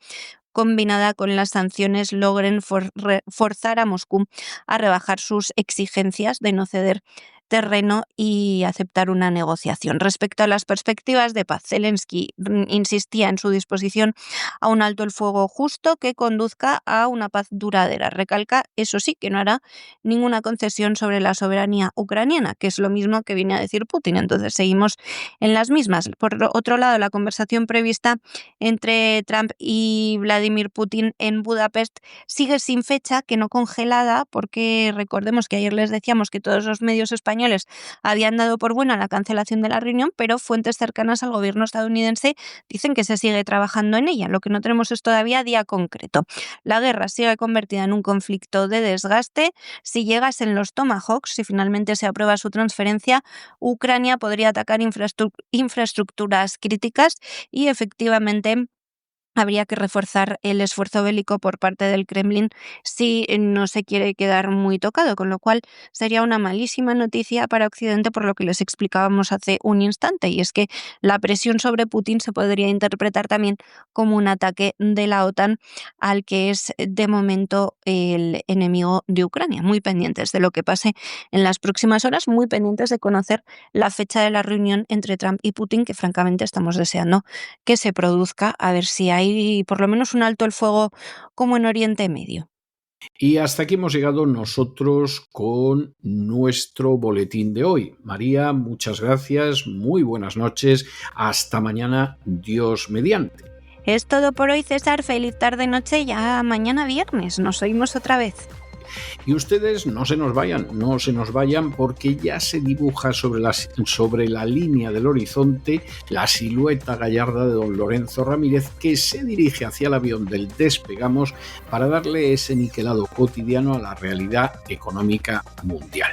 combinada con las sanciones, logren forzar a Moscú a rebajar sus exigencias de no ceder terreno y aceptar una negociación. Respecto a las perspectivas de paz, Zelensky insistía en su disposición a un alto el fuego justo que conduzca a una paz duradera. Recalca, eso sí, que no hará ninguna concesión sobre la soberanía ucraniana, que es lo mismo que viene a decir Putin. Entonces seguimos en las mismas. Por otro lado, la conversación prevista entre Trump y Vladimir Putin en Budapest sigue sin fecha, que no congelada, porque recordemos que ayer les decíamos que todos los medios españoles habían dado por buena la cancelación de la reunión, pero fuentes cercanas al gobierno estadounidense dicen que se sigue trabajando en ella. Lo que no tenemos es todavía día concreto. La guerra sigue convertida en un conflicto de desgaste. Si llegasen los Tomahawks, si finalmente se aprueba su transferencia, Ucrania podría atacar infraestructuras críticas y efectivamente habría que reforzar el esfuerzo bélico por parte del Kremlin si no se quiere quedar muy tocado, con lo cual sería una malísima noticia para Occidente, por lo que les explicábamos hace un instante, y es que la presión sobre Putin se podría interpretar también como un ataque de la OTAN al que es de momento el enemigo de Ucrania. Muy pendientes de lo que pase en las próximas horas, muy pendientes de conocer la fecha de la reunión entre Trump y Putin, que francamente estamos deseando que se produzca, a ver si hay por lo menos un alto el fuego como en Oriente Medio. Y hasta aquí hemos llegado nosotros con nuestro boletín de hoy. María, muchas gracias, muy buenas noches, hasta mañana, Dios mediante. Es todo por hoy, César. Feliz tarde-noche, ya mañana viernes. Nos oímos otra vez. Y ustedes no se nos vayan porque ya se dibuja sobre la línea del horizonte la silueta gallarda de don Lorenzo Ramírez, que se dirige hacia el avión del Despegamos para darle ese niquelado cotidiano a la realidad económica mundial.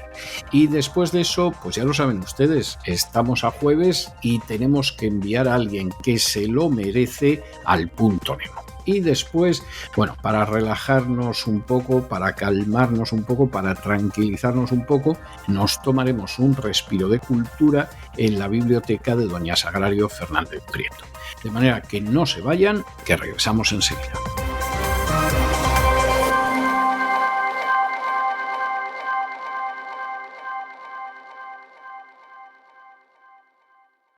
Y después de eso, pues ya lo saben ustedes, estamos a jueves y tenemos que enviar a alguien que se lo merece al Punto Nemo. Y después, bueno, para relajarnos un poco, para calmarnos un poco, para tranquilizarnos un poco, nos tomaremos un respiro de cultura en la biblioteca de doña Sagrario Fernández Prieto. De manera que no se vayan, que regresamos enseguida.